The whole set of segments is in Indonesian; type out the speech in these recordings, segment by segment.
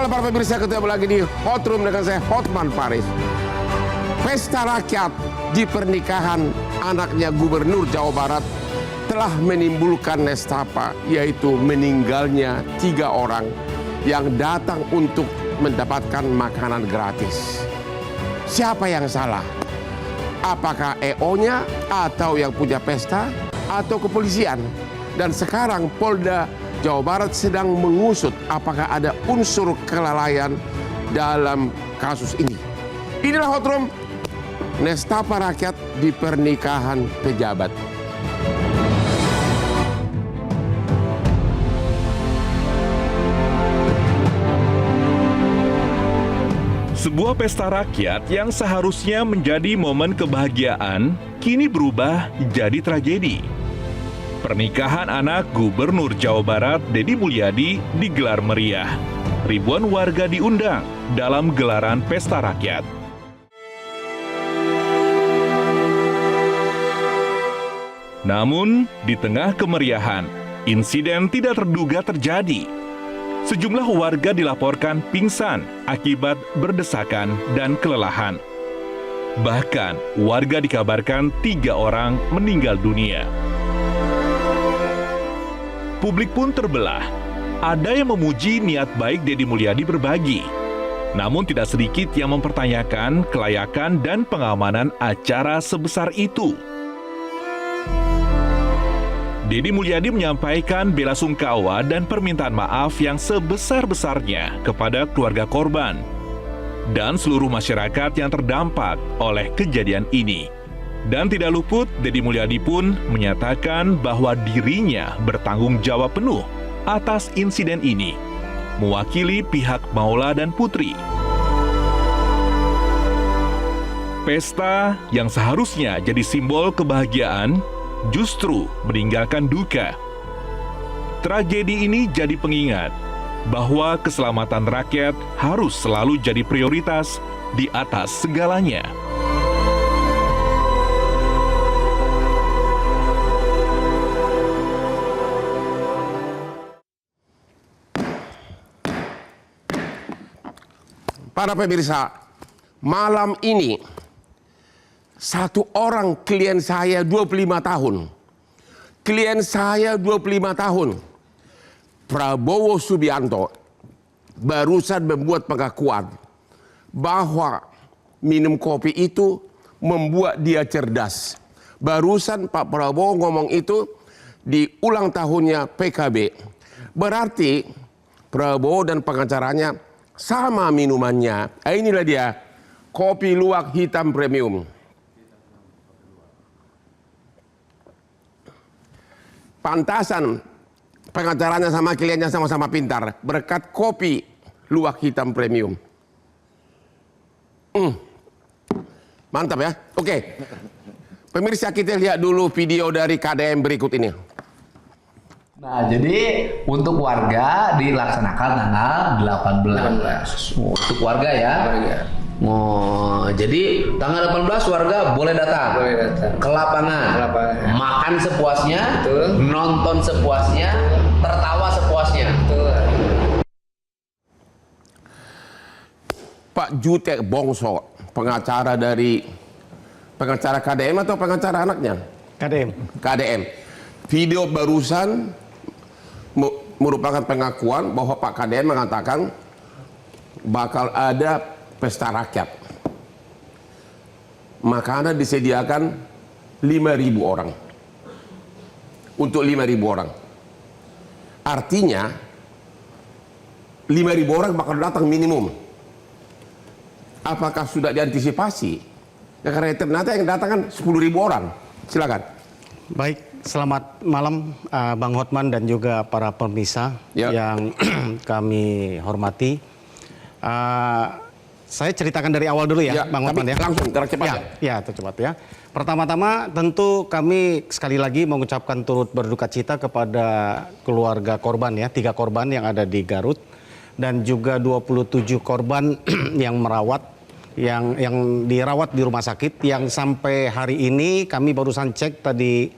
Halo para pemirsa, ketemu lagi di Hot Room dengan saya Hotman Paris. Pesta rakyat di pernikahan anaknya Gubernur Jawa Barat telah menimbulkan nestapa, yaitu meninggalnya 3 orang yang datang untuk mendapatkan makanan gratis. Siapa yang salah? Apakah EO-nya atau yang punya pesta atau kepolisian? Dan sekarang Polda Jawa Barat sedang mengusut apakah ada unsur kelalaian dalam kasus ini. Inilah Hot Room, nestapa rakyat di pernikahan pejabat. Sebuah pesta rakyat yang seharusnya menjadi momen kebahagiaan, kini berubah jadi tragedi. Pernikahan anak Gubernur Jawa Barat, Deddy Mulyadi, digelar meriah. Ribuan warga diundang dalam gelaran pesta rakyat. Namun, di tengah kemeriahan, insiden tidak terduga terjadi. Sejumlah warga dilaporkan pingsan akibat berdesakan dan kelelahan. Bahkan, warga dikabarkan 3 orang meninggal dunia. Publik pun terbelah. Ada yang memuji niat baik Deddy Mulyadi berbagi. Namun tidak sedikit yang mempertanyakan kelayakan dan pengamanan acara sebesar itu. Deddy Mulyadi menyampaikan bela sungkawa dan permintaan maaf yang sebesar-besarnya kepada keluarga korban dan seluruh masyarakat yang terdampak oleh kejadian ini. Dan tidak luput, Deddy Mulyadi pun menyatakan bahwa dirinya bertanggung jawab penuh atas insiden ini, mewakili pihak Maula dan Putri. Pesta yang seharusnya jadi simbol kebahagiaan justru meninggalkan duka. Tragedi ini jadi pengingat bahwa keselamatan rakyat harus selalu jadi prioritas di atas segalanya. Para pemirsa, malam ini 1 orang klien saya 25 tahun. Klien saya 25 tahun. Prabowo Subianto barusan membuat pengakuan bahwa minum kopi itu membuat dia cerdas. Barusan Pak Prabowo ngomong itu di ulang tahunnya PKB. Berarti Prabowo dan pengacaranya sama minumannya. Inilah dia, kopi luwak hitam premium. Pantasan pengacaranya sama kliennya sama-sama pintar berkat kopi luwak hitam premium. Mantap ya. Oke. Pemirsa, kita lihat dulu video dari KDM berikut ini. Nah, jadi untuk warga dilaksanakan tanggal 18. Untuk warga ya. Oh, jadi tanggal 18 warga boleh datang. Ke lapangan. Makan sepuasnya, betul. Nonton sepuasnya, tertawa sepuasnya. Betul. Pak Jutek Bongso, pengacara KDM atau pengacara anaknya? KDM. Video barusan merupakan pengakuan bahwa Pak KDM mengatakan bakal ada pesta rakyat. Makanan disediakan 5.000 orang. Untuk 5.000 orang. Artinya 5.000 orang bakal datang minimum. Apakah sudah diantisipasi? Ya, karena ternyata yang datang kan 10.000 orang. Silakan. Baik, selamat malam Bang Hotman dan juga para pemirsa yang kami hormati. Saya ceritakan dari awal dulu ya, Bang Hotman ya. Langsung tercepat ya. Tercepat ya. Pertama-tama tentu kami sekali lagi mengucapkan turut berduka cita kepada keluarga korban ya, 3 korban yang ada di Garut dan juga 27 korban yang dirawat di rumah sakit yang sampai hari ini kami barusan cek tadi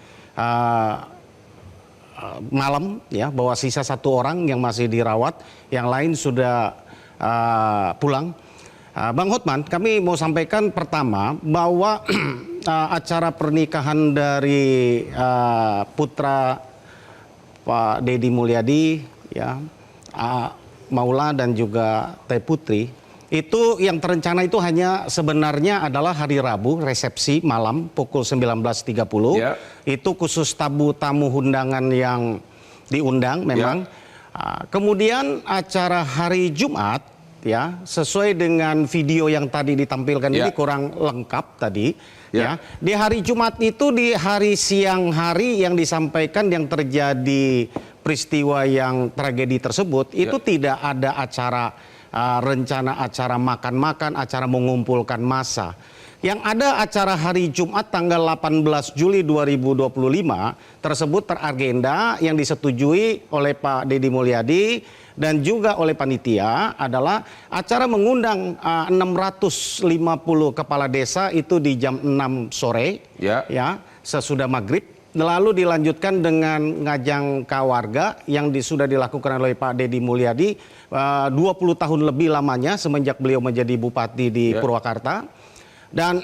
malam ya bahwa sisa 1 orang yang masih dirawat, yang lain sudah pulang. Bang Hotman, kami mau sampaikan pertama bahwa acara pernikahan dari putra Pak Deddy Mulyadi, ya, Maula dan juga Teh Putri, itu yang terencana itu hanya sebenarnya adalah hari Rabu, resepsi malam pukul 19.30. Ya. Itu khusus tamu undangan yang diundang memang. Kemudian acara hari Jumat, ya, sesuai dengan video yang tadi ditampilkan ini kurang lengkap tadi. Ya, di hari Jumat itu di hari siang hari yang disampaikan yang terjadi peristiwa yang tragedi tersebut itu tidak ada acara rencana acara makan-makan, acara mengumpulkan massa. Yang ada acara hari Jumat tanggal 18 Juli 2025 tersebut teragenda yang disetujui oleh Pak Deddy Mulyadi dan juga oleh panitia adalah acara mengundang 650 kepala desa itu di jam 6 sore ya sesudah maghrib, lalu dilanjutkan dengan ngajang kawarga yang sudah dilakukan oleh Pak Deddy Mulyadi 20 tahun lebih lamanya semenjak beliau menjadi bupati di Purwakarta. Dan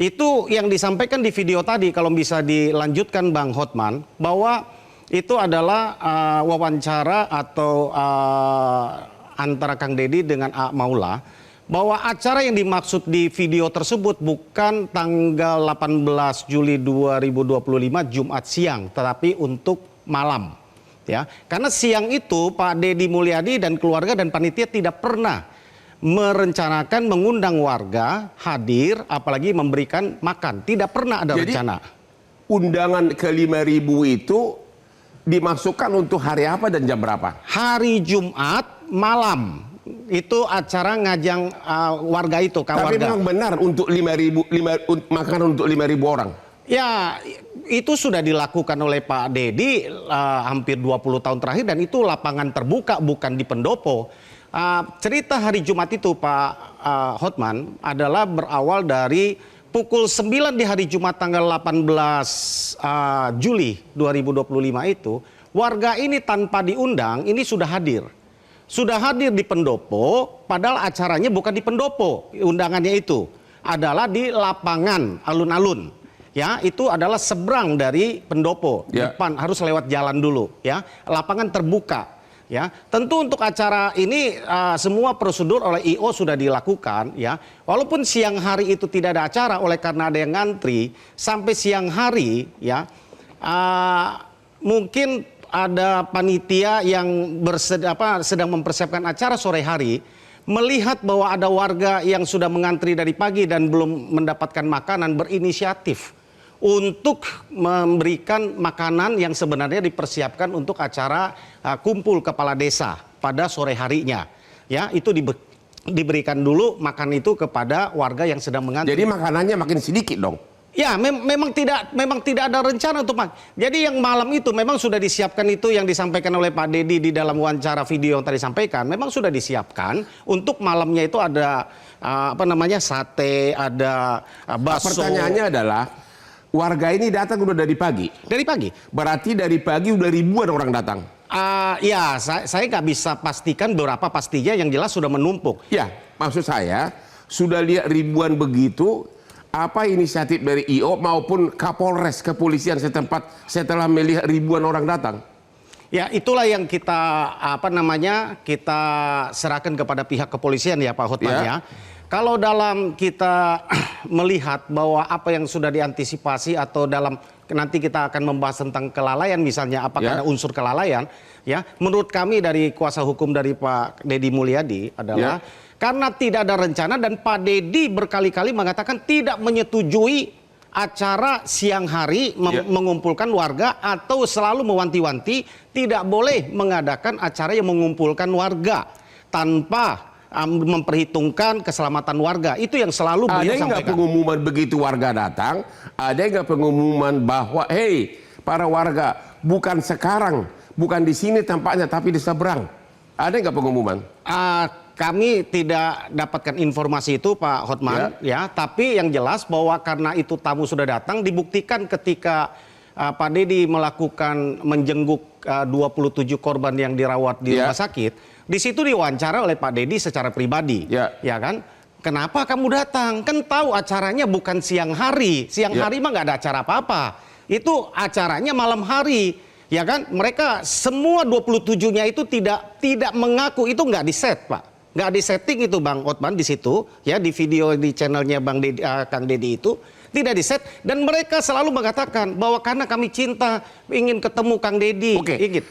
itu yang disampaikan di video tadi, kalau bisa dilanjutkan Bang Hotman, bahwa itu adalah wawancara atau antara Kang Deddy dengan Maula, bahwa acara yang dimaksud di video tersebut bukan tanggal 18 Juli 2025 Jumat siang, tetapi untuk malam. Ya, karena siang itu Pak Deddy Mulyadi dan keluarga dan panitia tidak pernah merencanakan mengundang warga hadir, apalagi memberikan makan. Tidak pernah ada rencana. Undangan ke 5.000 itu dimasukkan untuk hari apa dan jam berapa? Hari Jumat malam. Itu acara ngajang warga itu, kawarga. Tapi memang benar untuk 5.000 makanan untuk 5.000 orang. Ya, itu sudah dilakukan oleh Pak Deddy hampir 20 tahun terakhir dan itu lapangan terbuka, bukan di pendopo. Cerita hari Jumat itu Pak Hotman adalah berawal dari pukul 9 di hari Jumat tanggal 18 Juli 2025 itu, warga ini tanpa diundang ini sudah hadir. Sudah hadir di pendopo, padahal acaranya bukan di pendopo, undangannya itu adalah di lapangan alun-alun. Ya, itu adalah seberang dari pendopo, depan harus lewat jalan dulu, ya. Lapangan terbuka. Ya, tentu untuk acara ini semua prosedur oleh IO sudah dilakukan, ya. Walaupun siang hari itu tidak ada acara oleh karena ada yang ngantri, sampai siang hari, ya, mungkin ada panitia yang sedang mempersiapkan acara sore hari, melihat bahwa ada warga yang sudah mengantri dari pagi dan belum mendapatkan makanan, berinisiatif untuk memberikan makanan yang sebenarnya dipersiapkan untuk acara kumpul kepala desa pada sore harinya. Ya, itu diberikan dulu makan itu kepada warga yang sedang mengantri. Jadi makanannya makin sedikit dong. Ya, memang tidak ada rencana untuk Jadi yang malam itu memang sudah disiapkan itu yang disampaikan oleh Pak Deddy di dalam wawancara video yang tadi sampaikan. Memang sudah disiapkan untuk malamnya itu ada sate, ada bakso. Pertanyaannya adalah warga ini datang udah dari pagi. Dari pagi. Berarti dari pagi udah ribuan orang datang. Ya, saya nggak bisa pastikan berapa pastinya, yang jelas sudah menumpuk. Ya, maksud saya sudah lihat ribuan begitu, apa inisiatif dari IO maupun Kapolres kepolisian setempat setelah melihat ribuan orang datang? Ya, itulah yang kita kita serahkan kepada pihak kepolisian ya Pak Hotman ya. Kalau dalam kita melihat bahwa apa yang sudah diantisipasi atau dalam nanti kita akan membahas tentang kelalaian misalnya, apakah ada unsur kelalaian, ya, menurut kami dari kuasa hukum dari Pak Deddy Mulyadi adalah karena tidak ada rencana dan Pak Deddy berkali-kali mengatakan tidak menyetujui acara siang hari mengumpulkan warga atau selalu mewanti-wanti tidak boleh mengadakan acara yang mengumpulkan warga tanpa memperhitungkan keselamatan warga. Itu yang selalu beliau sampaikan. Ada nggak pengumuman begitu warga datang? Ada nggak pengumuman bahwa hey para warga bukan sekarang, bukan di sini tampaknya tapi di seberang? Ada nggak pengumuman? Kami tidak dapatkan informasi itu Pak Hotman ya. Tapi yang jelas bahwa karena itu tamu sudah datang, dibuktikan ketika Pak Dedi melakukan menjenguk 27 korban yang dirawat di rumah sakit, di situ diwawancara oleh Pak Dedi secara pribadi, ya kan? Kenapa kamu datang? Kan tahu acaranya bukan siang hari. Siang hari mah nggak ada acara apa-apa. Itu acaranya malam hari, ya kan? Mereka semua 27-nya itu tidak mengaku, itu nggak di-set, Pak. Nggak di-setting itu Bang Hotman di situ, ya di video di channelnya Bang Dedi, Kang Dedi itu tidak di-set, dan mereka selalu mengatakan bahwa karena kami cinta ingin ketemu Kang Dedi. Ingin.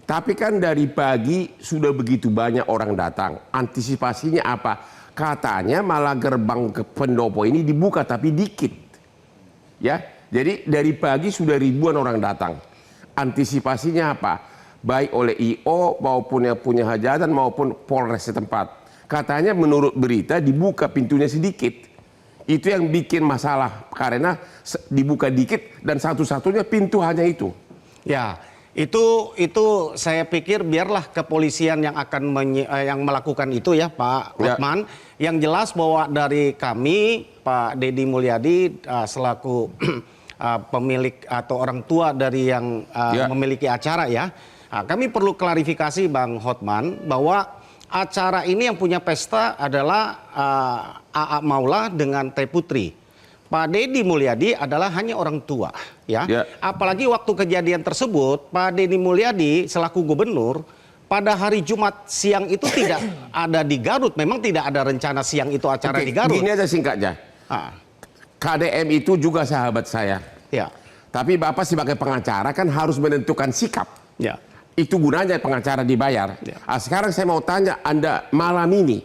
Tapi kan dari pagi sudah begitu banyak orang datang. Antisipasinya apa? Katanya malah gerbang ke pendopo ini dibuka tapi dikit. Ya. Jadi dari pagi sudah ribuan orang datang. Antisipasinya apa? Baik oleh IO maupun yang punya hajatan maupun Polres setempat. Katanya menurut berita dibuka pintunya sedikit. Itu yang bikin masalah karena dibuka dikit dan satu-satunya pintu hanya itu. Ya, itu saya pikir biarlah kepolisian yang akan yang melakukan itu ya Pak Hotman. Yang jelas bahwa dari kami Pak Dedi Mulyadi selaku pemilik atau orang tua dari yang memiliki acara ya. Nah, kami perlu klarifikasi Bang Hotman bahwa acara ini yang punya pesta adalah AA Maula dengan Teh Putri. Pak Dedi Mulyadi adalah hanya orang tua ya. Apalagi waktu kejadian tersebut Pak Dedi Mulyadi selaku gubernur pada hari Jumat siang itu tidak ada di Garut. Memang tidak ada rencana siang itu acara di Garut. Gini aja singkatnya. KDM itu juga sahabat saya. Ya. Tapi Bapak sebagai pengacara kan harus menentukan sikap. Ya. Itu gunanya pengacara dibayar. Ya. Sekarang saya mau tanya Anda malam ini,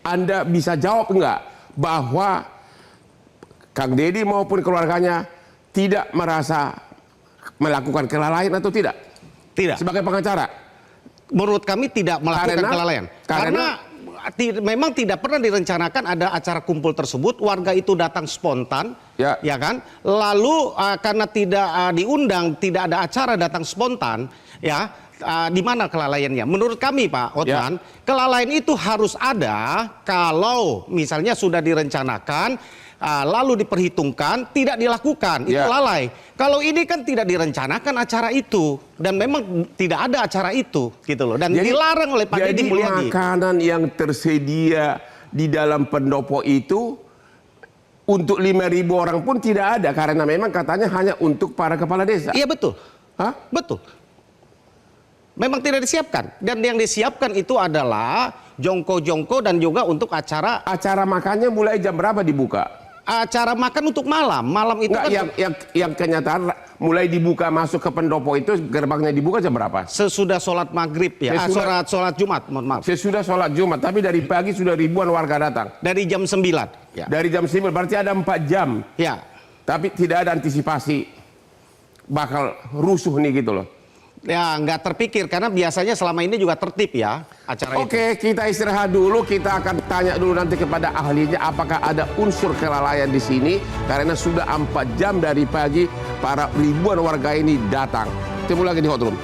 Anda bisa jawab enggak bahwa Kang Dedi maupun keluarganya tidak merasa melakukan kelalaian atau tidak? Tidak. Sebagai pengacara. Menurut kami tidak melakukan kelalaian. Karena memang tidak pernah direncanakan ada acara kumpul tersebut. Warga itu datang spontan, ya kan? Lalu karena tidak diundang, tidak ada acara datang spontan, ya. Di mana kelalaiannya? Menurut kami Pak Hotman, kelalaian itu harus ada kalau misalnya sudah direncanakan, lalu diperhitungkan, tidak dilakukan, itu lalai. Kalau ini kan tidak direncanakan acara itu dan memang tidak ada acara itu, gitu loh. Dan dilarang oleh Pak Dedi Mulyadi. Makanan yang tersedia di dalam pendopo itu untuk 5.000 orang pun tidak ada karena memang katanya hanya untuk para kepala desa. Iya betul. Betul. Memang tidak disiapkan, dan yang disiapkan itu adalah jongko-jongko dan juga untuk acara. Acara makannya mulai jam berapa dibuka? Acara makan untuk malam itu kan yang kenyataan mulai dibuka masuk ke pendopo itu gerbangnya dibuka jam berapa? Sesudah sholat maghrib ya, sholat Jumat, mohon maaf. Sesudah sholat Jumat, tapi dari pagi sudah ribuan warga datang. Dari jam 9. Ya. Dari jam 9 berarti ada 4 jam. Ya. Tapi tidak ada antisipasi bakal rusuh nih gitu loh. Ya nggak terpikir karena biasanya selama ini juga tertib ya acara itu. Oke, kita istirahat dulu. Kita akan tanya dulu nanti kepada ahlinya apakah ada unsur kelalaian di sini karena sudah 4 jam dari pagi para ribuan warga ini datang. Ketemu lagi di Hot Room.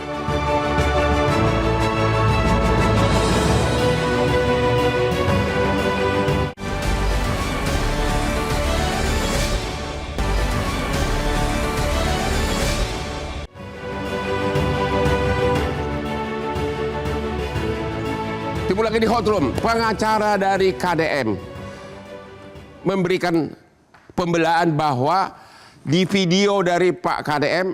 Ketemu lagi di Hot Room. Pengacara dari KDM memberikan pembelaan bahwa di video dari Pak KDM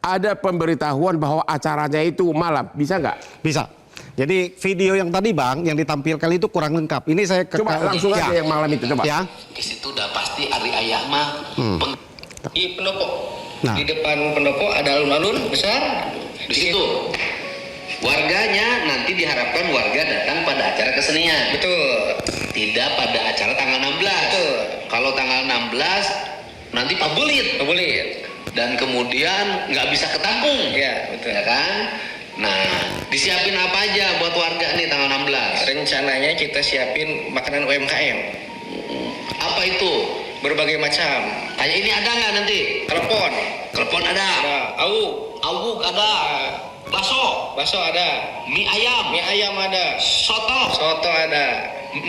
ada pemberitahuan bahwa acaranya itu malam. Bisa nggak? Bisa. Jadi video yang tadi Bang, yang ditampilkan itu kurang lengkap. Ini saya coba langsung aja yang malam itu coba. Ya. Di situ udah pasti Ari Ayah mah di pendopo. Di depan pendopo ada alun-alun besar. Di situ. Warganya nanti diharapkan warga datang pada acara kesenian. Betul. Tidak pada acara tanggal 16. Betul. Kalau tanggal 16 nanti pabulit. Dan kemudian nggak bisa ketampung. Ya, betul. Ya kan? Nah, disiapin apa aja buat warga nih tanggal 16? Rencananya kita siapin makanan UMKM. Apa itu? Berbagai macam. Kayak ini ada nggak nanti? Telepon ada. Awuk ada. Bakso ada. Mie ayam ada. Soto ada.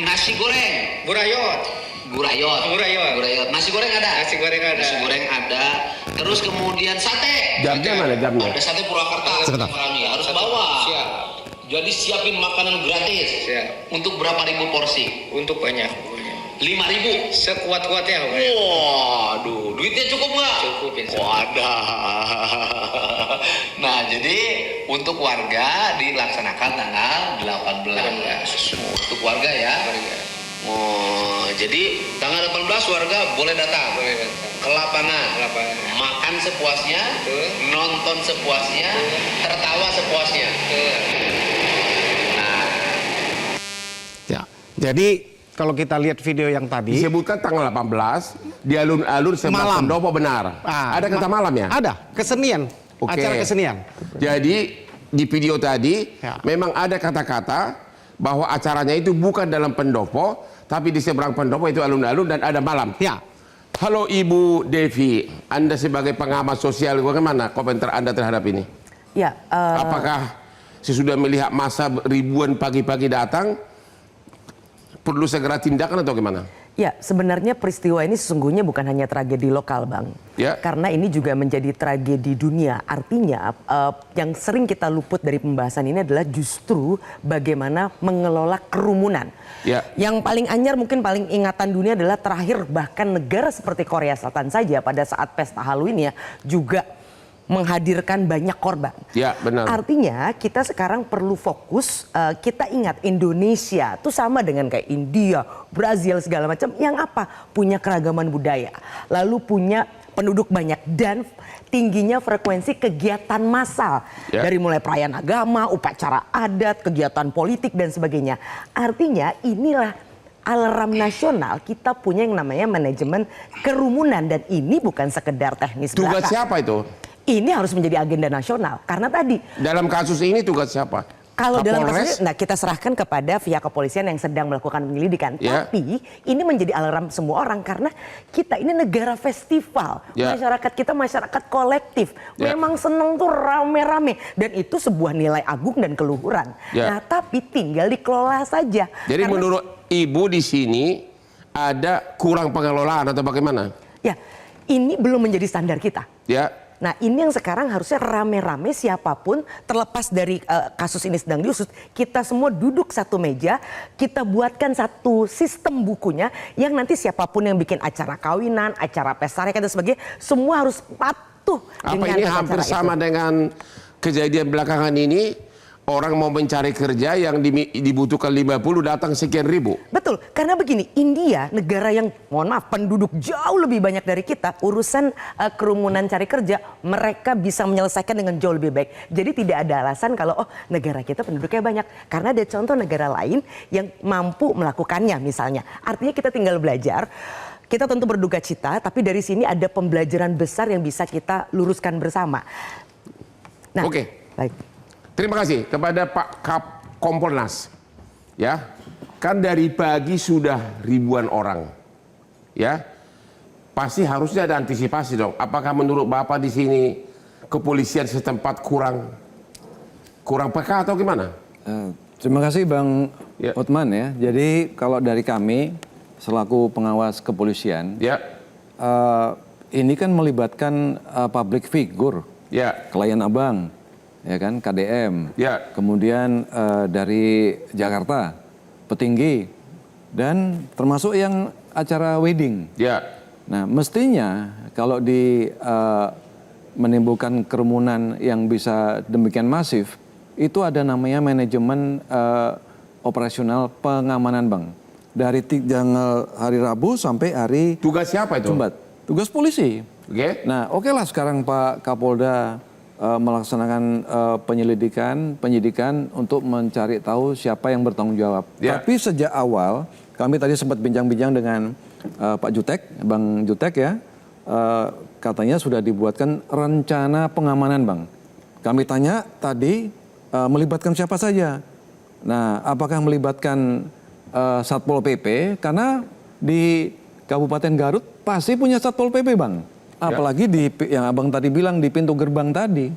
Nasi goreng. Burayot. Gurayot. Gurayot. Nasi goreng ada. Nasi goreng ada. Nasi goreng ada. Terus kemudian sate. Jamnya mana jamnya? Ada sate Purwakarta. Harus bawa. Siap. Jadi siapin makanan gratis. Siap. Untuk berapa ribu porsi? Untuk banyak. 5.000. Sekuat-kuatnya. Waduh, duitnya cukup nggak? Cukup, insya Allah. Wadah. Nah, jadi untuk warga dilaksanakan tanggal 18. Untuk warga ya. Oh, jadi tanggal 18 warga boleh datang. Ke lapangan. Makan sepuasnya, nonton sepuasnya, tertawa sepuasnya. Nah, Ya. Jadi kalau kita lihat video yang tadi, Disebutkan tanggal 18 di alun-alun sebelah Malam. pendopo benar. Ada kata malam ya? ada kesenian, Oke. acara kesenian. Jadi di video tadi Ya. memang ada kata-kata bahwa acaranya itu bukan dalam pendopo, tapi di seberang pendopo itu alun-alun dan ada malam. Ya. Halo Ibu Devi, Anda sebagai pengamat sosial, bagaimana komentar Anda terhadap ini? Ya, Apakah sesudah melihat masa ribuan pagi-pagi datang, perlu segera tindakan atau gimana? ya, sebenarnya peristiwa ini sesungguhnya bukan hanya tragedi lokal, Bang. Ya. Karena ini juga menjadi tragedi dunia. Artinya yang sering kita luput dari pembahasan ini adalah justru bagaimana mengelola kerumunan. Ya. Yang paling anyar mungkin paling ingatan dunia adalah terakhir bahkan negara seperti Korea Selatan saja pada saat pesta Halloween ya juga menghadirkan banyak korban. Ya, benar. Artinya kita sekarang perlu fokus, kita ingat Indonesia itu sama dengan kayak India, Brazil segala macam yang apa? Punya keragaman budaya, lalu punya penduduk banyak dan tingginya frekuensi kegiatan massal. Ya. Dari mulai perayaan agama, upacara adat, kegiatan politik dan sebagainya. Artinya inilah alarm nasional, kita punya yang namanya manajemen kerumunan dan ini bukan sekedar teknis Tugas belaka. siapa itu? Ini harus menjadi agenda nasional karena tadi Dalam kasus ini tugas siapa? kalau dalam Kapolres? kasus ini, nah kita serahkan kepada pihak kepolisian yang sedang melakukan penyelidikan. Ya. Tapi ini menjadi alarm semua orang karena kita ini negara festival, Ya. masyarakat kita masyarakat kolektif, Ya. memang seneng tuh rame-rame dan itu sebuah nilai agung dan keluhuran. Ya. Nah tapi tinggal dikelola saja. Jadi Karena- menurut Ibu di sini ada kurang pengelolaan atau bagaimana? ya ini belum menjadi standar kita. Ya. Nah ini yang sekarang harusnya rame-rame siapapun terlepas dari kasus ini sedang diusut. Kita semua duduk satu meja, kita buatkan satu sistem bukunya yang nanti siapapun yang bikin acara kawinan, acara pesta rakyat dan sebagainya, semua harus patuh Apa dengan ini tata hampir cara sama itu. dengan kejadian belakangan ini? Orang mau mencari kerja yang dibutuhkan 50 datang sekian ribu. Betul, karena begini, India negara yang mohon maaf penduduk jauh lebih banyak dari kita, urusan kerumunan cari kerja mereka bisa menyelesaikan dengan jauh lebih baik. Jadi tidak ada alasan kalau negara kita penduduknya banyak, karena ada contoh negara lain yang mampu melakukannya misalnya. Artinya kita tinggal belajar. Kita tentu berduka cita, tapi dari sini ada pembelajaran besar yang bisa kita luruskan bersama. Nah, Oke. baik. Terima kasih kepada Pak Kompolnas. Ya, kan dari pagi sudah ribuan orang. Ya, pasti harusnya ada antisipasi dong. Apakah menurut Bapak di sini kepolisian setempat kurang peka atau gimana? Terima kasih Bang Ya. Otman ya. Jadi kalau dari kami selaku pengawas kepolisian, Ya, ini kan melibatkan public figure, ya, klien abang, ya kan, KDM, Ya. kemudian dari Jakarta, petinggi, dan termasuk yang acara wedding. ya, Nah, mestinya kalau menimbulkan kerumunan yang bisa demikian masif, itu ada namanya manajemen operasional pengamanan Bang. Dari tanggal hari Rabu sampai hari tugas siapa itu? Jumat. Tugas polisi. Oke. Nah, oke lah sekarang Pak Kapolda melaksanakan penyidikan untuk mencari tahu siapa yang bertanggung jawab. Ya. Tapi sejak awal, kami tadi sempat bincang-bincang dengan Pak Jutek, Bang Jutek ya, katanya sudah dibuatkan rencana pengamanan Bang. Kami tanya tadi melibatkan siapa saja. Nah, apakah melibatkan Satpol PP? Karena di Kabupaten Garut pasti punya Satpol PP Bang. Apalagi di yang abang tadi bilang di pintu gerbang tadi,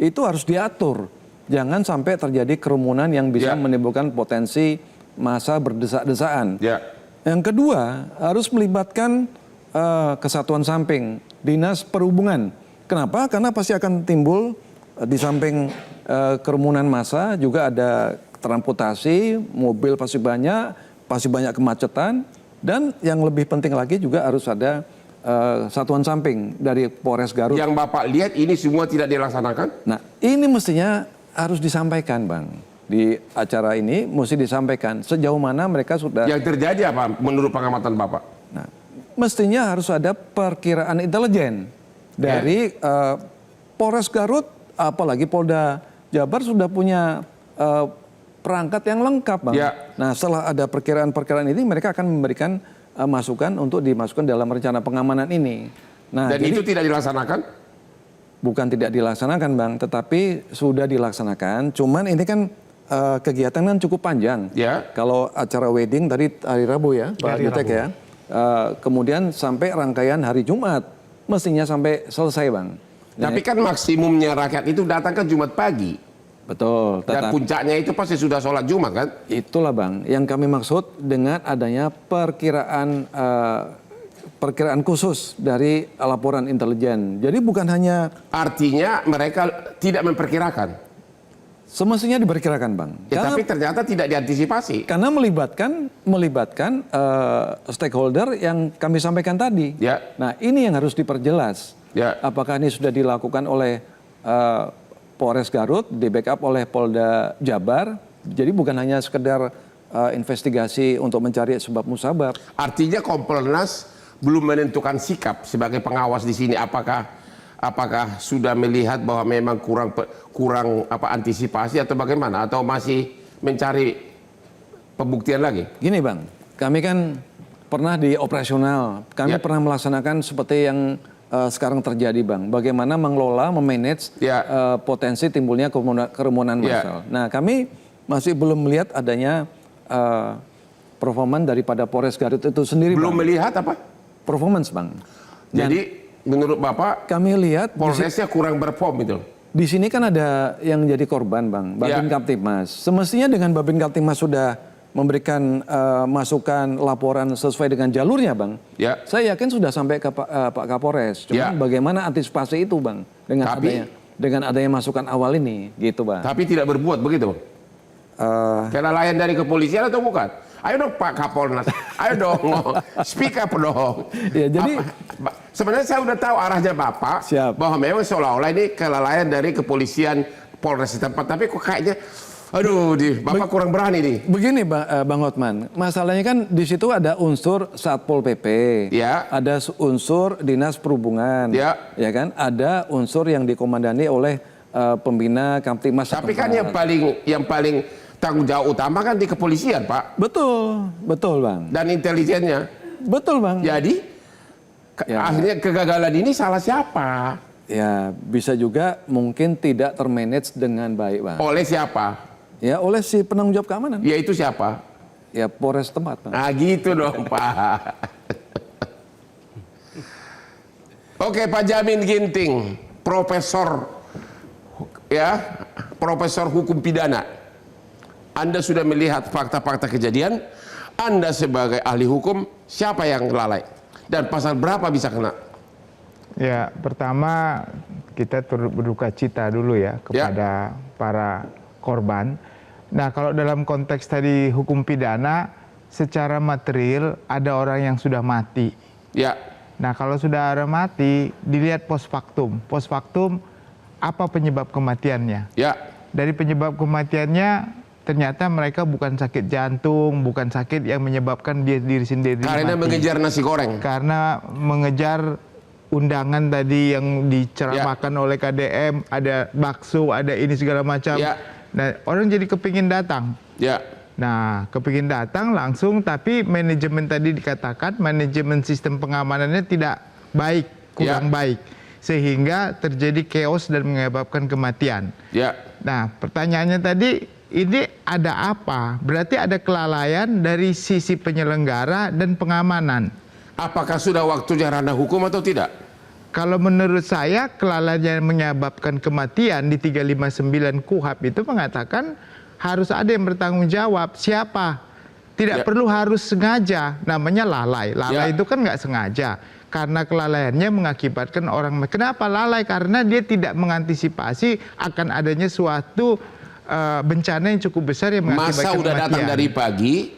itu harus diatur. Jangan sampai terjadi kerumunan yang bisa Ya. menimbulkan potensi massa berdesak-desaan. Ya. Yang kedua, harus melibatkan kesatuan samping, dinas perhubungan. Kenapa? Karena pasti akan timbul di samping kerumunan massa juga ada transportasi, mobil pasti banyak kemacetan, dan yang lebih penting lagi juga harus ada satuan samping dari Polres Garut. Yang Bapak lihat ini semua tidak dilaksanakan? Nah, ini mestinya harus disampaikan, Bang. Di acara ini mesti disampaikan sejauh mana mereka sudah... Yang terjadi apa menurut pengamatan Bapak? Nah, mestinya harus ada perkiraan intelijen dari Polres Garut, apalagi Polda Jabar sudah punya perangkat yang lengkap, Bang. Ya. Nah, setelah ada perkiraan-perkiraan ini, mereka akan memberikan masukan untuk dimasukkan dalam rencana pengamanan ini. Nah, Dan jadi, itu tidak dilaksanakan? bukan tidak dilaksanakan, Bang, tetapi sudah dilaksanakan. Cuman ini kan kegiatan kan cukup panjang. Ya. Kalau acara wedding tadi hari Rabu ya, Pak Hari Jutek Rabu. ya. Kemudian sampai rangkaian hari Jumat, mestinya sampai selesai, Bang. Nah, Tapi kan maksimumnya rakyat itu datang kan Jumat pagi. betul. Dan puncaknya itu pasti sudah sholat Jumat kan? Itulah, Bang, yang kami maksud dengan adanya perkiraan khusus dari laporan intelijen. Jadi bukan hanya Artinya mereka tidak memperkirakan. semestinya diperkirakan, Bang. Ya, tapi ternyata tidak diantisipasi. Karena melibatkan stakeholder yang kami sampaikan tadi. Ya. Nah, ini yang harus diperjelas. Ya. Apakah ini sudah dilakukan oleh Polres Garut, di backup oleh Polda Jabar. Jadi bukan hanya sekedar investigasi untuk mencari sebab musabab. Artinya Kompolnas belum menentukan sikap sebagai pengawas di sini. Apakah sudah melihat bahwa memang kurang antisipasi atau bagaimana, atau masih mencari pembuktian lagi? Gini, Bang, kami kan pernah di operasional, kami Ya. pernah melaksanakan seperti yang sekarang terjadi, Bang. Bagaimana mengelola, memanage Ya. potensi timbulnya kerumunan Ya. massal. Nah, kami masih belum melihat adanya performan daripada Polres Garut itu sendiri, Belum Bang. melihat apa? Performance, Bang. Dan Jadi menurut Bapak kami lihat Polresnya kurang perform itu? di sini kan ada yang jadi korban, Bang, Babin Ya. Kamtibmas. Semestinya dengan Babin Kamtibmas sudah memberikan masukan laporan sesuai dengan jalurnya, Bang. Ya. Saya yakin sudah sampai ke Pak Kapolres. Cuma Ya. bagaimana antisipasi itu, Bang, dengan Tapi- adanya masukan awal ini, gitu, Bang. Tapi tidak berbuat begitu? Kelalaian dari kepolisian atau bukan? Ayo dong Pak Kapolnas, ayo dong, speak up dong. Ya, jadi- Sebenarnya saya udah tahu arahnya Bapak, Siap. bahwa memang seolah-olah ini kelalaian dari kepolisian Polres setempat. Tapi kok kayaknya, aduh, Bapak kurang berani nih. Begini, Bang Hotman, masalahnya kan di situ ada unsur Satpol PP, Ya. ada unsur Dinas Perhubungan, Ya. kan, ada unsur yang dikomandani oleh pembina Kamtibmas. Tapi kan setempat. yang paling tanggung jawab utama kan di kepolisian, Pak, Betul, Bang. dan intelijennya. Betul, Bang. Jadi Ya. akhirnya kegagalan ini salah siapa? Ya, bisa juga mungkin tidak termanage dengan baik, Bang. Oleh siapa? Ya, oleh si penanggung jawab keamanan. Yaitu siapa? Ya, Polres tempat, Bang. Nah gitu dong Pak. Oke, Pak Jamin Ginting, Profesor hukum pidana. Anda sudah melihat fakta-fakta kejadian. Anda sebagai ahli hukum, siapa yang lalai? Dan pasal berapa bisa kena? Ya, pertama kita turut berduka cita dulu ya kepada para korban. Nah, kalau dalam konteks tadi hukum pidana, secara material ada orang yang sudah mati. Ya, Nah, kalau sudah ada mati, dilihat post factum. Post factum, apa penyebab kematiannya? ya, Dari penyebab kematiannya, ternyata mereka bukan sakit jantung, bukan sakit yang menyebabkan dia diri sendiri karena mati. mengejar nasi goreng. Karena mengejar undangan tadi yang diceramahkan oleh KDM, ada bakso, ada ini segala macam. Ya. Nah, orang jadi kepingin datang. Ya, Nah, kepingin datang langsung, tapi manajemen tadi dikatakan, manajemen sistem pengamanannya tidak baik, kurang baik. Sehingga terjadi chaos dan menyebabkan kematian. ya. Nah, pertanyaannya tadi, ini ada apa? Berarti ada kelalaian dari sisi penyelenggara dan pengamanan. Apakah sudah waktunya ranah hukum atau tidak? Kalau menurut saya, kelalaian yang menyebabkan kematian di 359 KUHP itu mengatakan harus ada yang bertanggung jawab. Siapa? Tidak perlu harus sengaja, namanya lalai. Lalai itu kan nggak sengaja. Karena kelalaiannya mengakibatkan orang. Kenapa lalai? Karena dia tidak mengantisipasi akan adanya suatu bencana yang cukup besar yang mengakibatkan Masa udah datang dari pagi,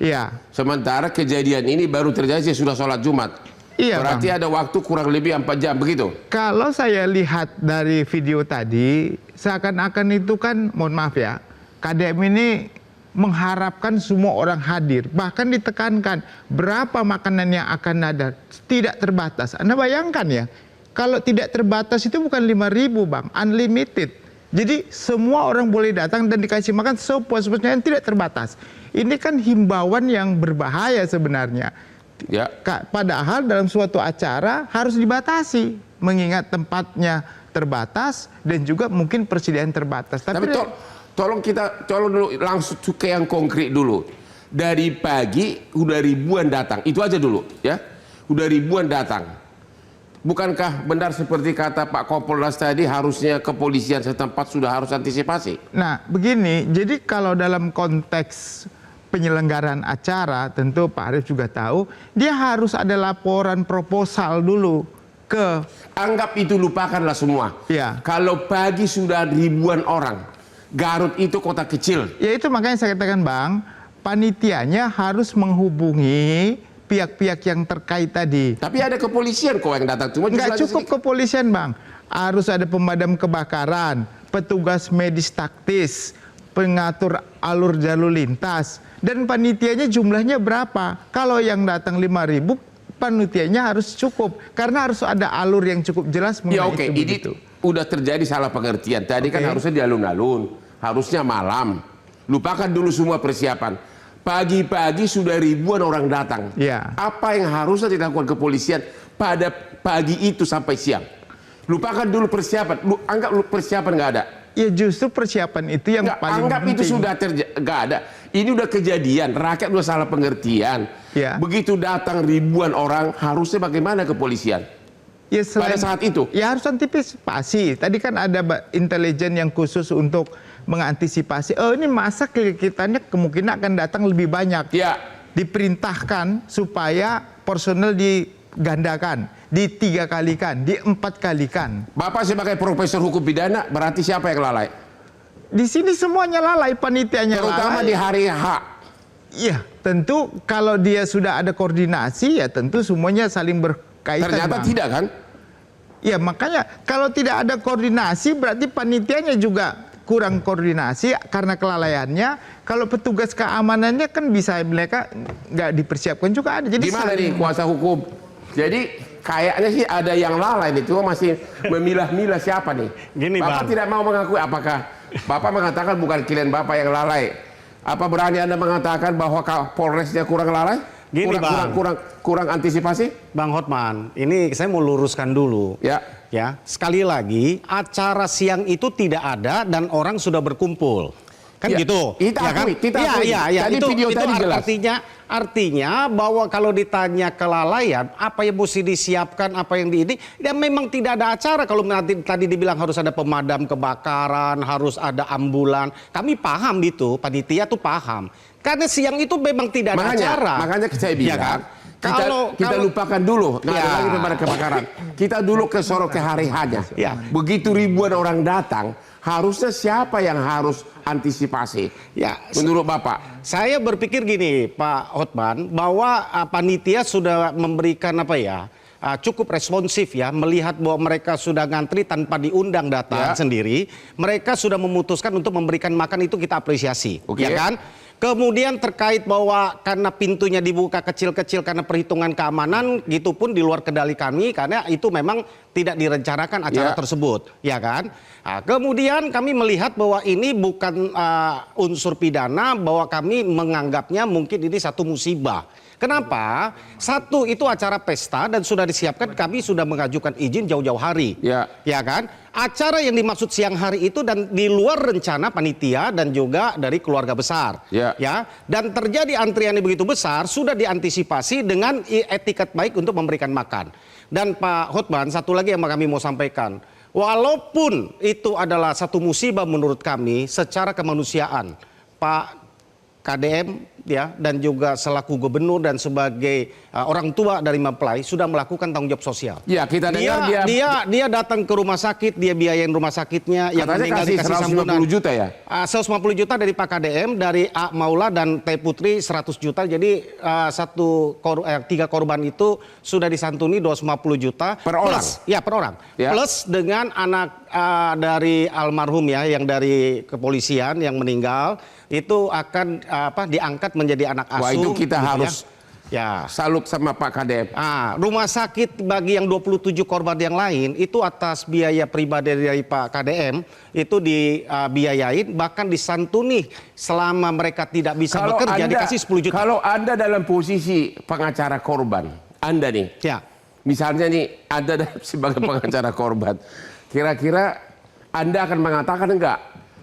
sementara kejadian ini baru terjadi sudah sholat Jumat. Berarti ada waktu kurang lebih 4 jam, begitu? Kalau saya lihat dari video tadi, seakan-akan itu kan, mohon maaf ya, KDM ini mengharapkan semua orang hadir. Bahkan ditekankan berapa makanan yang akan ada. Tidak terbatas. Anda bayangkan ya, kalau tidak terbatas itu bukan 5.000 Bang, unlimited. Jadi semua orang boleh datang dan dikasih makan sepuas-puasnya yang tidak terbatas. Ini kan himbauan yang berbahaya sebenarnya. Ya. Padahal dalam suatu acara harus dibatasi. Mengingat tempatnya terbatas dan juga mungkin persediaan terbatas. Tapi tolong dulu langsung ke yang konkret dulu. Dari pagi udah ribuan datang, itu aja dulu ya. Udah ribuan datang. Bukankah benar seperti kata Pak Kompolnas tadi, harusnya kepolisian setempat sudah harus antisipasi? Nah begini, jadi kalau dalam konteks penyelenggaraan acara, tentu Pak Arief juga tahu, dia harus ada laporan proposal dulu ke... Anggap itu lupakanlah semua. Ya. Kalau pagi sudah ribuan orang, Garut itu kota kecil. Ya itu makanya saya katakan Bang, panitianya harus menghubungi pihak-pihak yang terkait tadi. Tapi ada kepolisian kok yang datang. Cuma nggak cukup kepolisian Bang, harus ada pemadam kebakaran, petugas medis taktis, pengatur alur jalur lintas, dan panitianya jumlahnya berapa? Kalau yang datang 5.000, panitianya harus cukup karena harus ada alur yang cukup jelas mengenai itu. Ini udah terjadi salah pengertian. Tadi kan harusnya di alun-alun, harusnya malam. Lupakan dulu semua persiapan. Pagi-pagi sudah ribuan orang datang. Apa yang harusnya dilakukan kepolisian pada pagi itu sampai siang? Lupakan dulu persiapan. Anggap persiapan nggak ada. Ya justru persiapan itu yang paling anggap penting. Itu sudah nggak ada. Ini udah kejadian, rakyat udah salah pengertian. Begitu datang ribuan orang, harusnya bagaimana kepolisian? Ya pada saat itu? Ya harus antisipasi. Tadi kan ada intelijen yang khusus untuk mengantisipasi. Oh ini masa kita kemungkinan akan datang lebih banyak. Diperintahkan supaya personel digandakan, di 3 kalikan, di 4 kalikan. Bapak sebagai profesor hukum pidana, berarti siapa yang lalai? Di sini semuanya lalai, panitianya lalai. Terutama di hari H. Iya, tentu kalau dia sudah ada koordinasi, ya tentu semuanya saling berkaitan. Ternyata Bang. tidak kan? Ya makanya kalau tidak ada koordinasi berarti panitianya juga kurang koordinasi karena kelalaiannya. Kalau petugas keamanannya kan bisa mereka nggak dipersiapkan juga ada. Jadi gimana nih kuasa hukum? Jadi kayaknya sih ada yang lalai nih, cuma masih memilah-milah siapa nih. Bapak tidak mau mengakui, apakah Bapak mengatakan bukan klien Bapak yang lalai? Apa berani Anda mengatakan bahwa Polresnya kurang lalai? Kurang antisipasi? Bang Hotman, ini saya mau luruskan dulu. Ya, sekali lagi acara siang itu tidak ada dan orang sudah berkumpul. Kan gitu. Kita akui. Tadi itu tadi jelas. Artinya bahwa kalau ditanya kelalaian, apa yang mesti disiapkan, apa yang ini, ya memang tidak ada acara. Kalau nanti tadi dibilang harus ada pemadam kebakaran, harus ada ambulan. Kami paham itu, panitia tuh paham. Karena siang itu memang tidak ada acara. Makanya saya bilang, kita lupakan dulu, nggak ada lagi pemadam kebakaran. Kita dulu ke hari hanya. Begitu ribuan orang datang, harusnya siapa yang harus antisipasi? Menurut Bapak? Saya berpikir gini, Pak Hotman, bahwa panitia sudah memberikan cukup responsif ya, melihat bahwa mereka sudah ngantri tanpa diundang datang sendiri. Mereka sudah memutuskan untuk memberikan makan, itu kita apresiasi, ya kan? Kemudian terkait bahwa karena pintunya dibuka kecil-kecil karena perhitungan keamanan, gitu pun di luar kendali kami karena itu memang tidak direncanakan acara tersebut, ya kan? Nah, kemudian kami melihat bahwa ini bukan unsur pidana, bahwa kami menganggapnya mungkin ini satu musibah. Kenapa? Satu, itu acara pesta dan sudah disiapkan, kami sudah mengajukan izin jauh-jauh hari, ya kan? Acara yang dimaksud siang hari itu dan di luar rencana panitia dan juga dari keluarga besar, ya. Dan terjadi antrian yang begitu besar sudah diantisipasi dengan etiket baik untuk memberikan makan. Dan Pak Hotman, satu lagi yang kami mau sampaikan, walaupun itu adalah satu musibah menurut kami secara kemanusiaan, Pak KDM ya dan juga selaku gubernur dan sebagai orang tua dari mempelai sudah melakukan tanggung jawab sosial. Ya, kita dengar dia datang ke rumah sakit, dia biayain rumah sakitnya, yang meninggal dikasih santunan 150 juta ya. 150 juta dari Pak KDM, dari A Maula dan T Putri 100 juta. Jadi 3 korban itu sudah disantuni 250 juta per orang. Ya, per orang. Ya. Plus dengan anak dari almarhum ya yang dari kepolisian yang meninggal itu akan diangkat menjadi anak asuh. Wah, itu kita gitu harus ya. salut sama Pak KDM. Rumah sakit bagi yang 27 korban yang lain itu atas biaya pribadi dari Pak KDM itu dibiayain bahkan disantuni selama mereka tidak bisa bekerja dikasih 10 juta. Kalau Anda dalam posisi pengacara korban, Anda nih. Ya. Misalnya nih Anda sebagai pengacara korban, kira-kira Anda akan mengatakan enggak?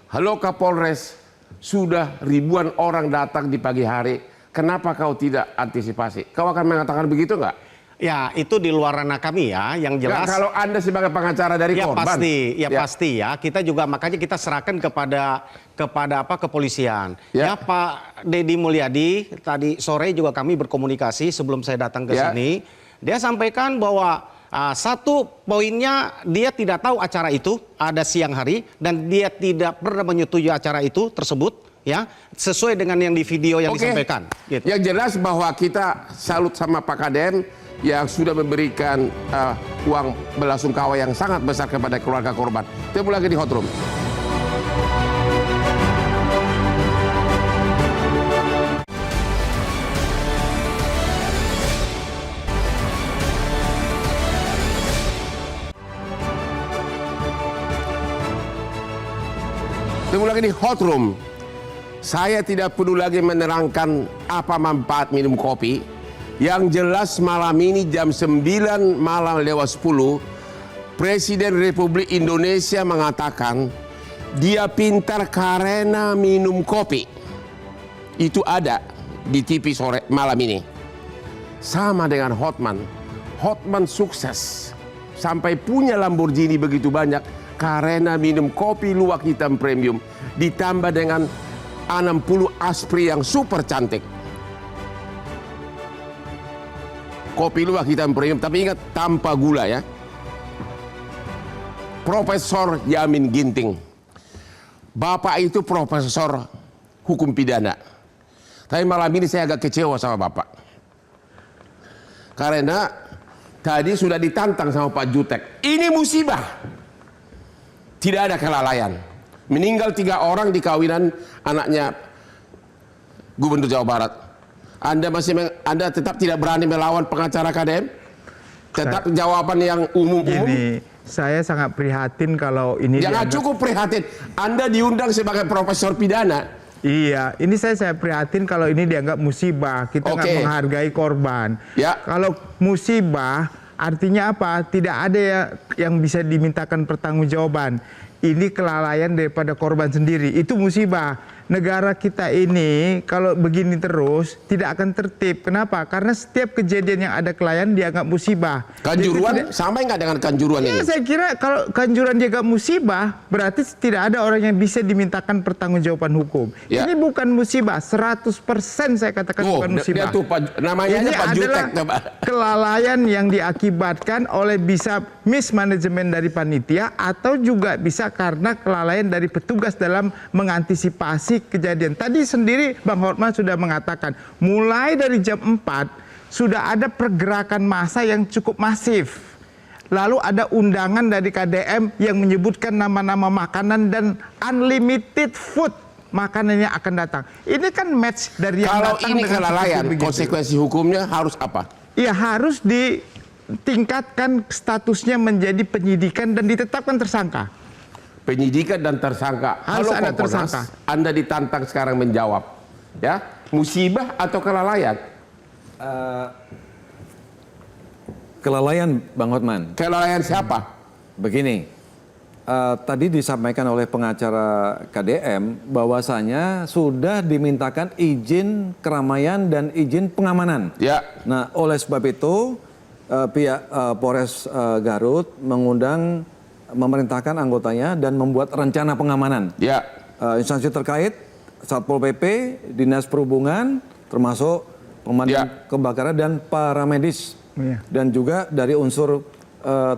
Halo Kapolres, sudah ribuan orang datang di pagi hari, kenapa kau tidak antisipasi? Kau akan mengatakan begitu enggak? Ya, itu di luar ranah kami ya, yang jelas. Nah, kalau Anda sebagai pengacara dari korban. Pasti ya. Kita juga makanya kita serahkan kepada kepolisian. Ya, Pak Deddy Mulyadi tadi sore juga kami berkomunikasi sebelum saya datang ke sini. Dia sampaikan bahwa satu poinnya dia tidak tahu acara itu ada siang hari dan dia tidak pernah menyetujui acara itu tersebut ya sesuai dengan yang di video yang disampaikan. Gitu. Yang jelas bahwa kita salut sama Pak KDM yang sudah memberikan uang belasungkawa yang sangat besar kepada keluarga korban. Ketemu lagi di Hot Room. Ketemu lagi di Hot Room. Saya tidak perlu lagi menerangkan apa manfaat minum kopi. Yang jelas malam ini jam 9 malam lewat 10, Presiden Republik Indonesia mengatakan dia pintar karena minum kopi. Itu ada di TV sore malam ini. Sama dengan Hotman. Hotman sukses sampai punya Lamborghini begitu banyak karena minum kopi luwak hitam premium ditambah dengan 60 aspri yang super cantik. Kopi luwak hitam premium, tapi ingat tanpa gula ya. Profesor Yamin Ginting. Bapak itu profesor hukum pidana. Tapi malam ini saya agak kecewa sama Bapak. Karena tadi sudah ditantang sama Pak Jutek. Ini musibah. Tidak ada kelalaian. Meninggal 3 orang di kawinan anaknya Gubernur Jawa Barat. Anda tetap tidak berani melawan pengacara KDM? Tetap jawaban yang umum-umum? Ini saya sangat prihatin kalau ini Jangan cukup prihatin. Anda diundang sebagai profesor pidana. Iya, ini saya prihatin kalau ini dianggap musibah. Kita nggak menghargai korban. Ya. Kalau musibah artinya apa? Tidak ada yang bisa dimintakan pertanggungjawaban. Ini kelalaian daripada korban sendiri. Itu musibah. Negara kita ini kalau begini terus tidak akan tertib. Kenapa? Karena setiap kejadian yang ada kelalaian dianggap musibah. Kanjuruan sampai nggak dengan Kanjuruan ini? Saya kira kalau Kanjuruan dianggap musibah, berarti tidak ada orang yang bisa dimintakan pertanggungjawaban hukum. Ya. Ini bukan musibah, 100% saya katakan bukan musibah. Namanya ini Pak Jutek. adalah kelalaian yang diakibatkan oleh bisa mismanagement dari panitia atau juga bisa karena kelalaian dari petugas dalam mengantisipasi kejadian. Tadi sendiri Bang Hotman sudah mengatakan mulai dari jam 4 sudah ada pergerakan massa yang cukup masif. Lalu ada undangan dari KDM yang menyebutkan nama-nama makanan dan unlimited food makanannya akan datang. Ini kan match dari yang kalau datang ini dengan kelalaian, begitu. konsekuensi hukumnya harus apa? Ya harus ditingkatkan statusnya menjadi penyidikan dan ditetapkan tersangka. Penyidikan dan tersangka. Harus ada Kompolnas, tersangka. Anda ditantang sekarang menjawab, ya musibah atau kelalaian? Kelalaian, Bang Hotman. Kelalaian siapa? Begini, tadi disampaikan oleh pengacara KDM bahwasanya sudah dimintakan izin keramaian dan izin pengamanan. Ya. Nah, oleh sebab itu pihak Polres Garut memerintahkan anggotanya dan membuat rencana pengamanan. Ya. Instansi terkait Satpol PP, Dinas Perhubungan, termasuk pemadam kebakaran dan paramedis. Dan juga dari unsur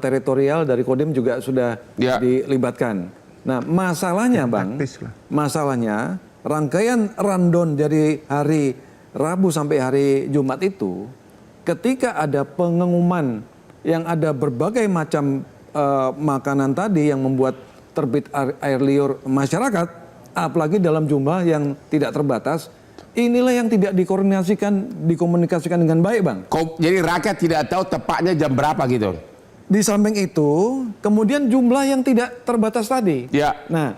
teritorial dari Kodim juga sudah dilibatkan. Nah, masalahnya Bang, masalahnya rangkaian rundown dari hari Rabu sampai hari Jumat itu, ketika ada pengumuman yang ada berbagai macam makanan tadi yang membuat terbit air liur masyarakat, apalagi dalam jumlah yang tidak terbatas, inilah yang tidak dikomunikasikan dengan baik, Bang. Jadi rakyat tidak tahu tepatnya jam berapa gitu. Di samping itu, kemudian jumlah yang tidak terbatas tadi. Ya. Nah,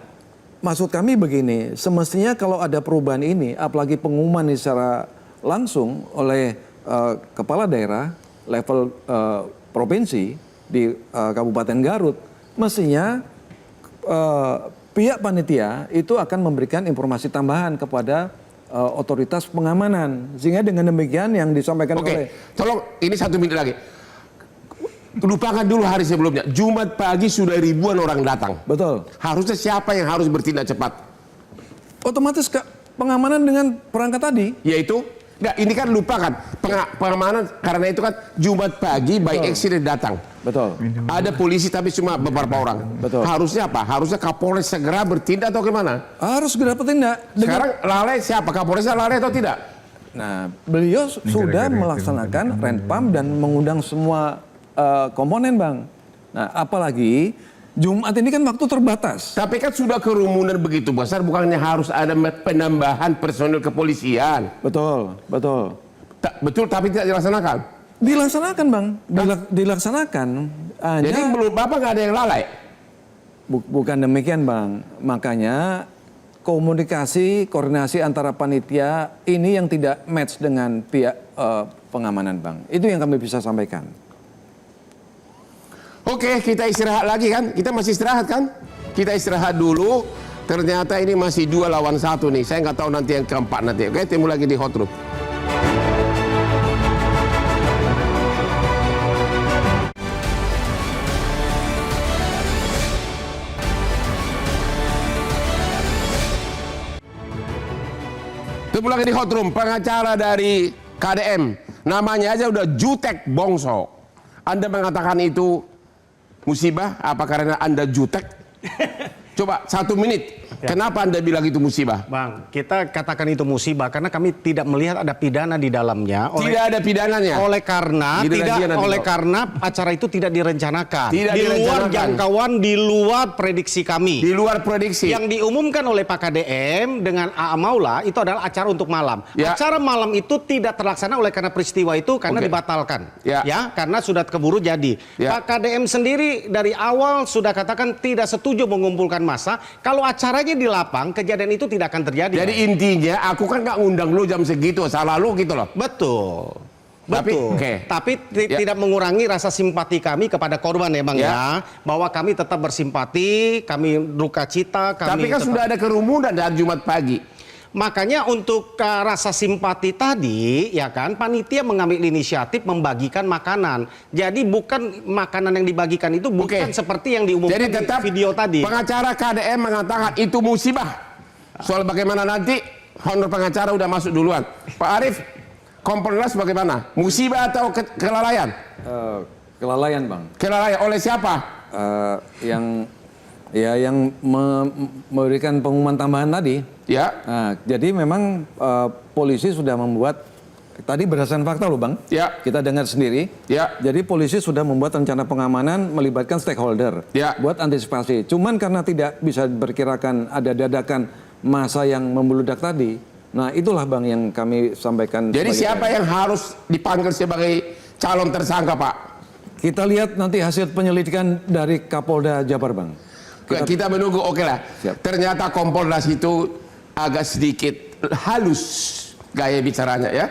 maksud kami begini, semestinya kalau ada perubahan ini, apalagi pengumuman secara langsung oleh kepala daerah level provinsi di Kabupaten Garut, mestinya pihak panitia itu akan memberikan informasi tambahan kepada otoritas pengamanan, sehingga dengan demikian yang disampaikan oleh. Tolong ini 1 menit lagi. Lupakan dulu hari sebelumnya. Jumat pagi sudah ribuan orang datang. Betul. Harusnya siapa yang harus bertindak cepat? Otomatis pengamanan dengan perangkat tadi. Yaitu, enggak, ini kan lupakan pengamanan karena itu kan Jumat pagi by accident datang. Betul. Ada polisi tapi cuma beberapa orang. Betul. Harusnya apa? Harusnya Kapolres segera bertindak atau gimana? Harus segera bertindak. Sekarang lalai siapa? Kapolresnya lalai atau tidak? Nah, beliau sudah melaksanakan renpam dan mengundang semua komponen, Bang. Nah, apalagi Jumat ini kan waktu terbatas. Tapi kan sudah kerumunan begitu besar, bukannya harus ada penambahan personil kepolisian? Betul, betul. Betul, tapi tidak dilaksanakan? Dilaksanakan, Bang. Dilaksanakan. Jadi menurut Bapak nggak ada yang lalai? Bukan demikian, Bang. Makanya koordinasi antara panitia ini yang tidak match dengan pihak pengamanan, Bang. Itu yang kami bisa sampaikan. Oke, kita istirahat lagi kan? Kita masih istirahat kan? Kita istirahat dulu. Ternyata ini masih 2 lawan 1 nih. Saya nggak tahu nanti yang keempat nanti. Oke, temu lagi di Hot Room. Temu lagi di Hot Room. Pengacara dari KDM. Namanya aja udah jutek bongso. Anda mengatakan itu musibah apa karena Anda jutek? Coba 1 menit. Kenapa Anda bilang itu musibah? Bang, kita katakan itu musibah karena kami tidak melihat ada pidana di dalamnya. Tidak ada pidananya. Oleh karena acara itu tidak direncanakan. Di luar jangkauan, di luar prediksi kami. Di luar prediksi. Yang diumumkan oleh Pak KDM dengan A.A. Maula itu adalah acara untuk malam. Acara malam itu tidak terlaksana oleh karena peristiwa itu karena dibatalkan. Ya, karena sudah keburu jadi. Pak KDM sendiri dari awal sudah katakan tidak setuju mengumpulkan massa. Kalau acaranya di lapang, kejadian itu tidak akan terjadi. Jadi intinya aku kan nggak ngundang lu jam segitu, salah lu gitu loh. Betul. Tapi tidak mengurangi rasa simpati kami kepada korban ya Bang ya. Bahwa kami tetap bersimpati, kami duka cita. Tapi kan sudah ada kerumunan dari Jumat pagi. Makanya untuk rasa simpati tadi, ya kan, panitia mengambil inisiatif membagikan makanan. Jadi bukan makanan yang dibagikan itu bukan seperti yang diumumkan di video tadi. Pengacara KDM mengatakan itu musibah. Soal bagaimana nanti honor pengacara udah masuk duluan. Pak Arief, Kompolnas bagaimana? Musibah atau kelalaian? Kelalaian, Bang. Kelalaian oleh siapa? Yang memberikan pengumuman tambahan tadi. Ya. Nah, jadi memang polisi sudah membuat tadi berdasarkan fakta loh, Bang. Ya. Kita dengar sendiri. Ya. Jadi polisi sudah membuat rencana pengamanan melibatkan stakeholder buat antisipasi. Cuman karena tidak bisa diperkirakan ada dadakan massa yang membludak tadi. Nah, itulah Bang yang kami sampaikan. Jadi siapa yang harus dipanggil sebagai calon tersangka, Pak? Kita lihat nanti hasil penyelidikan dari Kapolda Jabar, Bang. Kita menunggu, oke lah. Siap. Ternyata Kompolnas itu agak sedikit halus gaya bicaranya ya.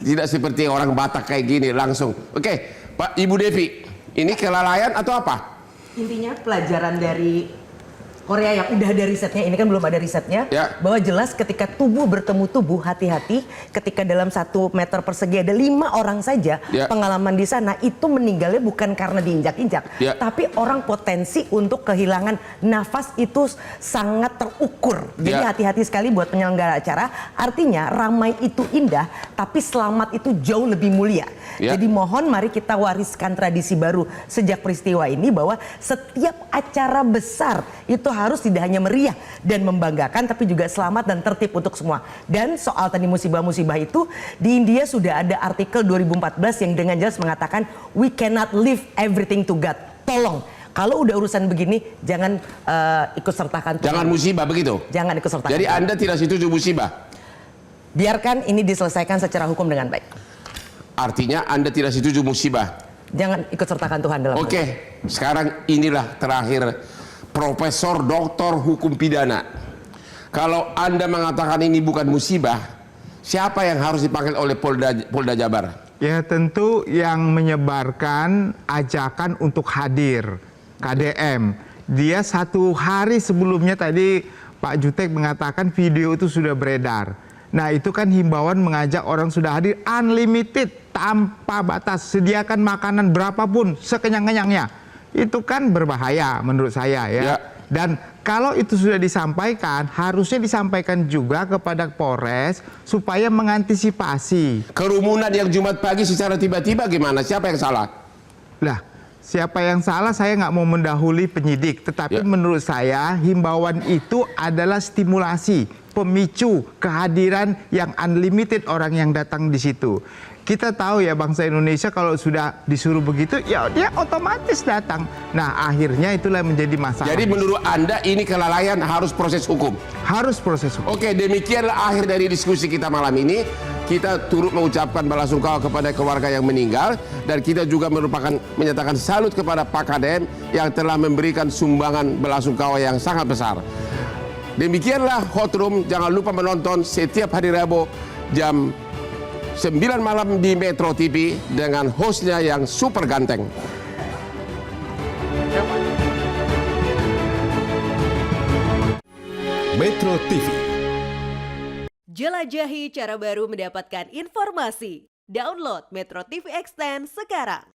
Tidak seperti orang Batak kayak gini langsung. Oke, Pak Ibu Devi, ini kelalaian atau apa? Intinya pelajaran dari Korea yang udah ada risetnya, ini kan belum ada risetnya, Ya. bahwa jelas ketika tubuh bertemu tubuh, hati-hati ketika dalam 1 meter persegi ada 5 orang saja Ya. pengalaman di sana, itu meninggalnya bukan karena diinjak-injak, Ya. tapi orang potensi untuk kehilangan nafas itu sangat terukur. Jadi Ya. hati-hati sekali buat penyelenggara acara. Artinya ramai itu indah, tapi selamat itu jauh lebih mulia. Ya. Jadi mohon mari kita wariskan tradisi baru sejak peristiwa ini, bahwa setiap acara besar itu harus tidak hanya meriah dan membanggakan, tapi juga selamat dan tertib untuk semua. Dan soal tadi musibah-musibah itu, di India sudah ada artikel 2014 yang dengan jelas mengatakan we cannot leave everything to God. Tolong, kalau udah urusan begini jangan ikut sertakan. Jangan musibah begitu. Jangan ikut sertakan. Jadi Anda tidak setuju musibah. Biarkan ini diselesaikan secara hukum dengan baik. Artinya Anda tidak setuju musibah. Jangan ikut sertakan Tuhan dalam hal Oke, sekarang inilah terakhir Profesor Doktor Hukum Pidana. Kalau Anda mengatakan ini bukan musibah, siapa yang harus dipanggil oleh Polda Jabar? Ya tentu yang menyebarkan ajakan untuk hadir, KDM. Dia 1 hari sebelumnya tadi Pak Jutek mengatakan video itu sudah beredar. Nah itu kan himbauan mengajak orang sudah hadir unlimited, tanpa batas, sediakan makanan berapapun sekenyang-kenyangnya. Itu kan berbahaya menurut saya ya. Ya. Dan kalau itu sudah disampaikan, harusnya disampaikan juga kepada Polres supaya mengantisipasi. Kerumunan yang Jumat pagi secara tiba-tiba gimana? Siapa yang salah? Lah, siapa yang salah saya nggak mau mendahului penyidik. Tetapi Ya. menurut saya himbauan itu adalah stimulasi, pemicu kehadiran yang unlimited orang yang datang di situ. Kita tahu ya bangsa Indonesia kalau sudah disuruh begitu ya dia otomatis datang. Nah akhirnya itulah yang menjadi masalah. Jadi menurut Anda ini kelalaian, harus proses hukum. Harus proses hukum. Oke, demikianlah akhir dari diskusi kita malam ini. Kita turut mengucapkan belasungkawa kepada keluarga yang meninggal, dan kita juga menyatakan salut kepada Pak KDM yang telah memberikan sumbangan belasungkawa yang sangat besar. Demikianlah Hot Room. Jangan lupa menonton setiap hari Rabu jam 9 malam di Metro TV dengan hostnya yang super ganteng. Metro TV. Jelajahi cara baru mendapatkan informasi. Download Metro TV Extend sekarang.